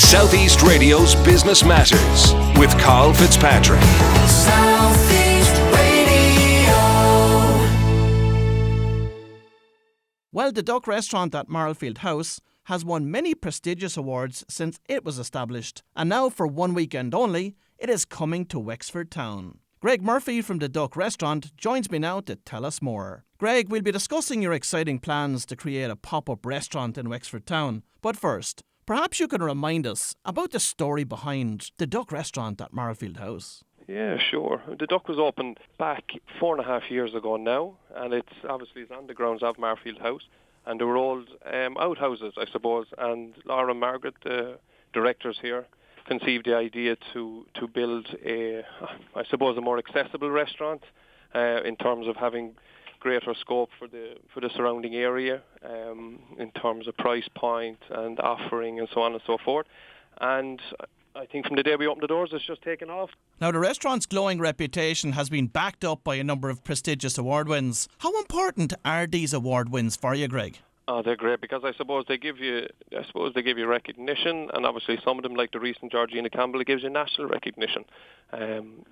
Southeast Radio's Business Matters with Karl Fitzpatrick. Southeast Radio. Well, the Duck restaurant at Marlfield House has won many prestigious awards since it was established, and now for one weekend only, it is coming to Wexford Town. Greg Murphy from the Duck restaurant joins me now to tell us more. Greg, we'll be discussing your exciting plans to create a pop-up restaurant in Wexford Town. But first, perhaps you can remind us about the story behind the Duck restaurant at Marlfield House. Yeah, sure. The Duck was opened back 4.5 years ago now, and it's on the grounds of Marlfield House. And there were old outhouses, I suppose, and Laura and Margaret, the directors here, conceived the idea to build a more accessible restaurant in terms of having greater scope for the surrounding area in terms of price point and offering and so on and so forth. And I think from the day we opened the doors, it's just taken off. Now, the restaurant's glowing reputation has been backed up by a number of prestigious award wins. How important are these award wins for you, Greg? Oh, they're great because I suppose they give you recognition, and obviously some of them, like the recent Georgina Campbell, it gives you national recognition. And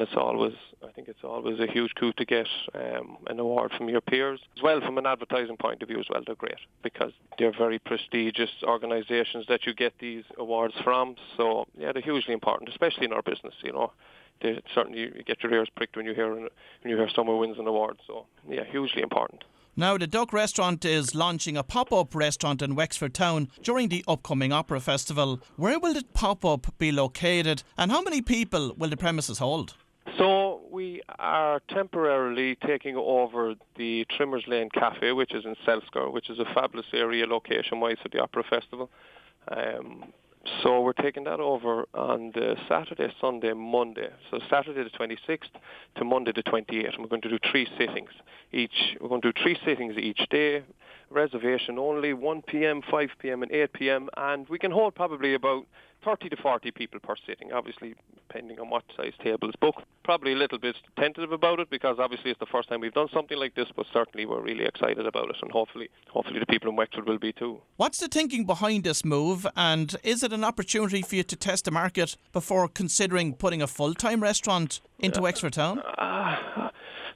it's always a huge coup to get an award from your peers. As well, from an advertising point of view as well, they're great because they're very prestigious organisations that you get these awards from. So yeah, they're hugely important, especially in our business. Certainly you get your ears pricked when you hear someone wins an award. So yeah, hugely important. Now, the Duck restaurant is launching a pop-up restaurant in Wexford Town during the upcoming Opera Festival. Where will the pop-up be located, and how many people will the premises hold? So we are temporarily taking over the Trimmers Lane Cafe, which is in Selsker, which is a fabulous area location-wise for the Opera Festival. So we're taking that over on the Saturday, Sunday, Monday. So Saturday the 26th to Monday the 28th. And we're going to do 3 sittings each. We're going to do 3 sittings each day. Reservation only, 1 p.m., 5 p.m. and 8 p.m. And we can hold probably about 30 to 40 people per sitting, obviously depending on what size table is booked. Probably a little bit tentative about it because obviously it's the first time we've done something like this, but certainly we're really excited about it, and hopefully the people in Wexford will be too. What's the thinking behind this move, and is it an opportunity for you to test the market before considering putting a full-time restaurant into Wexford Town?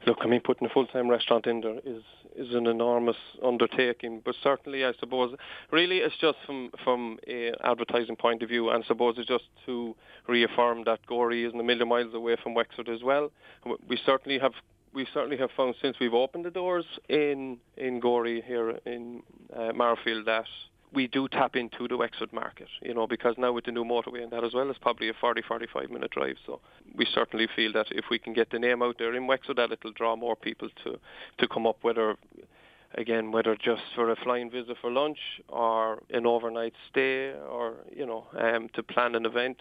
Look, putting a full-time restaurant in there is an enormous undertaking, but certainly I suppose really it's just from an advertising point of view, and I suppose it's just to reaffirm that Gorey isn't a million miles away from Wexford as well. We certainly have found since we've opened the doors in Gorey here in Marlfield that we do tap into the Wexford market, because now with the new motorway and that as well, it's probably a 40-45 minute drive. So we certainly feel that if we can get the name out there in Wexford, that it'll draw more people to come up, whether just for a flying visit for lunch or an overnight stay or, to plan an event.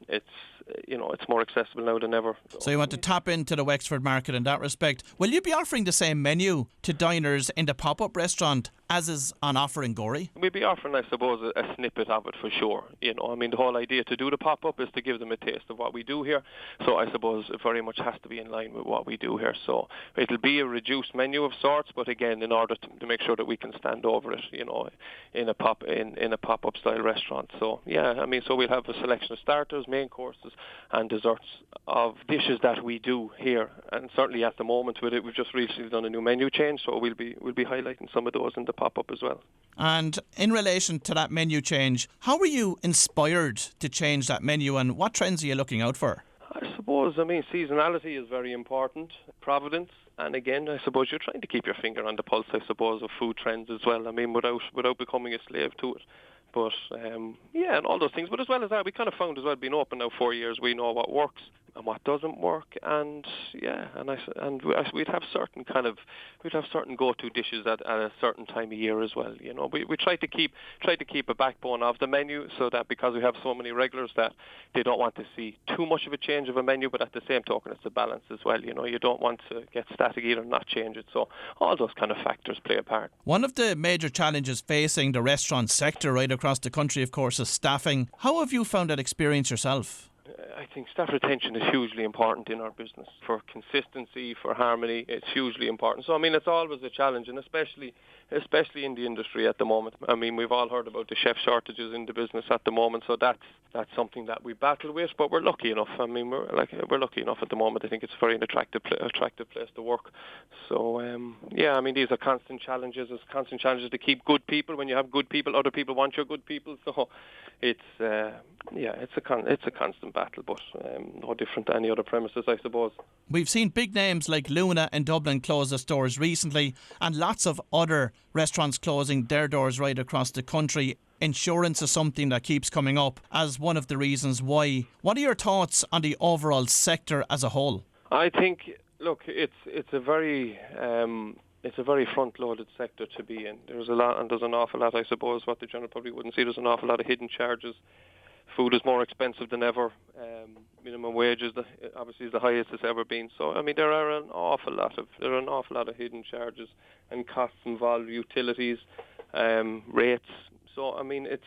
It's more accessible now than ever. So you want to tap into the Wexford market in that respect. Will you be offering the same menu to diners in the pop-up restaurant as is on offer in Gorey? We'll be offering, I suppose, a snippet of it for sure. The whole idea to do the pop-up is to give them a taste of what we do here. So I suppose it very much has to be in line with what we do here. So it'll be a reduced menu of sorts, but again, in order to make sure that we can stand over it, in a pop-up style restaurant. So yeah, so we'll have a selection of starters, main courses, and desserts of dishes that we do here. And certainly at the moment with it, we've just recently done a new menu change, so we'll be highlighting some of those in the pop-up as well. And in relation to that menu change, how were you inspired to change that menu, and what trends are you looking out for? I suppose, seasonality is very important, providence, and again, I suppose you're trying to keep your finger on the pulse, I suppose, of food trends as well, without becoming a slave to it. But, and all those things. But as well as that, we kind of found as well, being open now 4 years, we know what works and what doesn't work. And, we'd have certain go-to dishes at a certain time of year as well. We try to keep a backbone of the menu so that because we have so many regulars that they don't want to see too much of a change of a menu, but at the same token, it's a balance as well. You don't want to get static either, not change it. So all those kind of factors play a part. One of the major challenges facing the restaurant sector right across the country, of course, is staffing. How have you found that experience yourself? I think staff retention is hugely important in our business. For consistency, for harmony, it's hugely important. So, I mean, it's always a challenge, and especially in the industry at the moment. I mean, we've all heard about the chef shortages in the business at the moment, so that's something that we battle with, but we're lucky enough. I mean, we're lucky enough at the moment. I think it's a very attractive place to work. So, I mean, these are constant challenges. It's constant challenges to keep good people. When you have good people, other people want your good people. So, it's a constant battle, but no different to any other premises, I suppose. We've seen big names like Luna in Dublin close their stores recently, and lots of other restaurants closing their doors right across the country. Insurance is something that keeps coming up as one of the reasons why. What are your thoughts on the overall sector as a whole? I think, look, it's a very front-loaded sector to be in. There's an awful lot, I suppose, what the general public wouldn't see. There's an awful lot of hidden charges. Food is more expensive than ever. Minimum wages, obviously, is the highest it's ever been. So, I mean, there are an awful lot of hidden charges and costs involved, utilities, rates. So, I mean, it's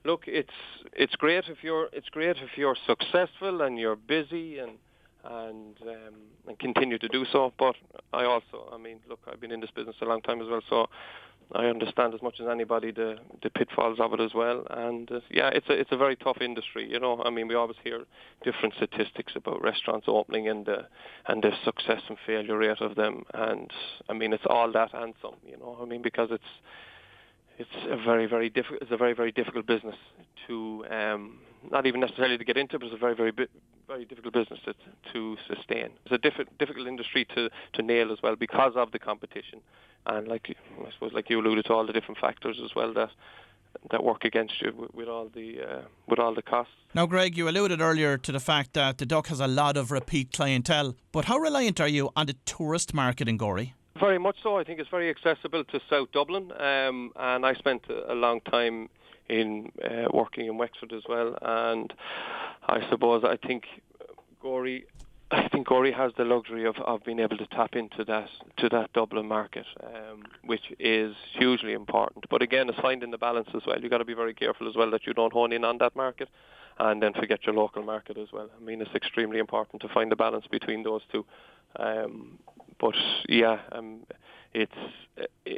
great if you're successful and you're busy and continue to do so. But I've been in this business a long time as well, so I understand as much as anybody the pitfalls of it as well. And it's a very tough industry. You know, I mean, we always hear different statistics about restaurants opening and the success and failure rate of them. And I mean, it's all that and some. You know, I mean, because it's a very, very difficult business to not even necessarily to get into, but it's a very, very difficult business to sustain. It's a difficult industry to nail as well because of the competition, and I suppose you alluded to all the different factors as well that work against you with all the costs. Now, Greg, you alluded earlier to the fact that the Duck has a lot of repeat clientele, but how reliant are you on the tourist market in Gorey? Very much so. I think it's very accessible to South Dublin, and I spent a long time in working in Wexford as well. And I suppose I think Gorey has the luxury of being able to tap into that Dublin market, which is hugely important. But again, it's finding the balance as well. You've got to be very careful as well that you don't hone in on that market and then forget your local market as well. I mean, it's extremely important to find the balance between those two.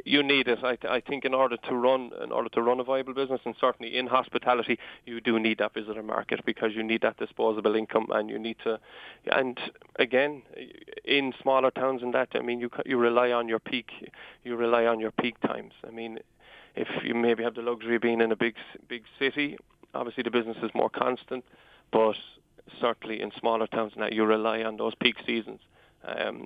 You need it. I think in order to run a viable business, and certainly in hospitality, you do need that visitor market because you need that disposable income, and you need to. And again, in smaller towns and that, I mean, you rely on your peak times. I mean, if you maybe have the luxury of being in a big city, obviously the business is more constant, but certainly in smaller towns now, you rely on those peak seasons.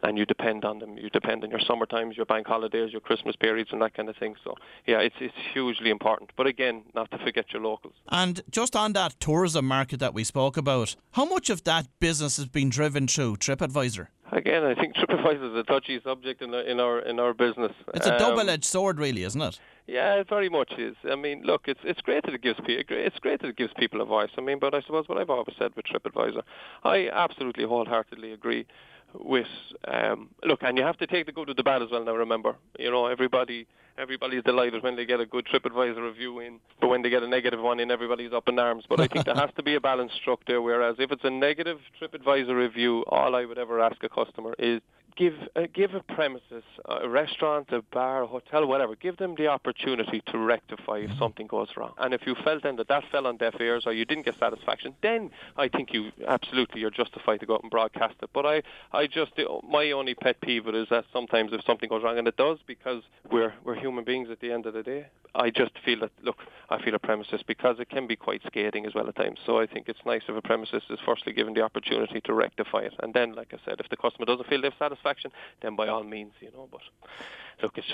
And you depend on them. You depend on your summer times, your bank holidays, your Christmas periods and that kind of thing. So, it's hugely important. But again, not to forget your locals. And just on that tourism market that we spoke about, how much of that business has been driven through TripAdvisor? Again, I think TripAdvisor is a touchy subject in our business. It's a double-edged sword, really, isn't it? Yeah, it very much is. I mean, look, it's great that it gives people a voice. I mean, but I suppose what I've always said with TripAdvisor, I absolutely wholeheartedly agree with look, and you have to take the good with the bad as well. Now, remember, you know, everybody's delighted when they get a good TripAdvisor review in, but when they get a negative one in, everybody's up in arms. But I think there has to be a balance struck there. Whereas if it's a negative TripAdvisor review, all I would ever ask a customer is give a premises, a restaurant, a bar, a hotel, whatever, give them the opportunity to rectify if something goes wrong. And if you felt then that fell on deaf ears or you didn't get satisfaction, then I think you're justified to go out and broadcast it. But my only pet peeve is that sometimes if something goes wrong, and it does, because we're human beings at the end of the day, I just feel that, I feel a premises, because it can be quite scathing as well at times. So I think it's nice if a premises is firstly given the opportunity to rectify it. And then, like I said, if the customer doesn't feel they have satisfaction, then by all means, you know. But look, it's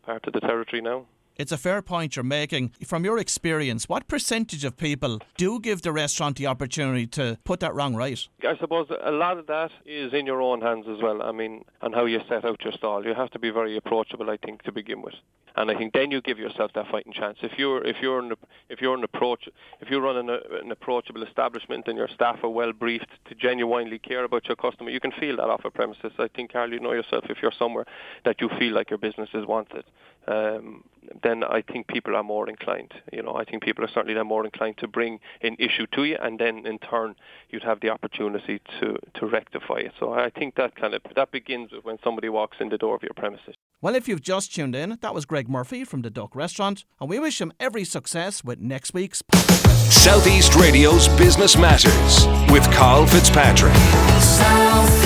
part of the territory now. It's a fair point you're making. From your experience, what percentage of people do give the restaurant the opportunity to put that wrong right? I suppose a lot of that is in your own hands as well. I mean, and how you set out your stall. You have to be very approachable, I think, to begin with. And I think then you give yourself that fighting chance. If you run an approachable establishment and your staff are well briefed to genuinely care about your customer, you can feel that off a premises. I think, Karl, you know yourself, if you're somewhere that you feel like your business is wanted, then I think people are more inclined. I think people are certainly then more inclined to bring an issue to you, and then in turn you'd have the opportunity to rectify it. So I think that begins with when somebody walks in the door of your premises. Well, if you've just tuned in, that was Greg Murphy from the Duck Restaurant, and we wish him every success with next week's pop-up restaurant. Southeast Radio's Business Matters with Karl Fitzpatrick. South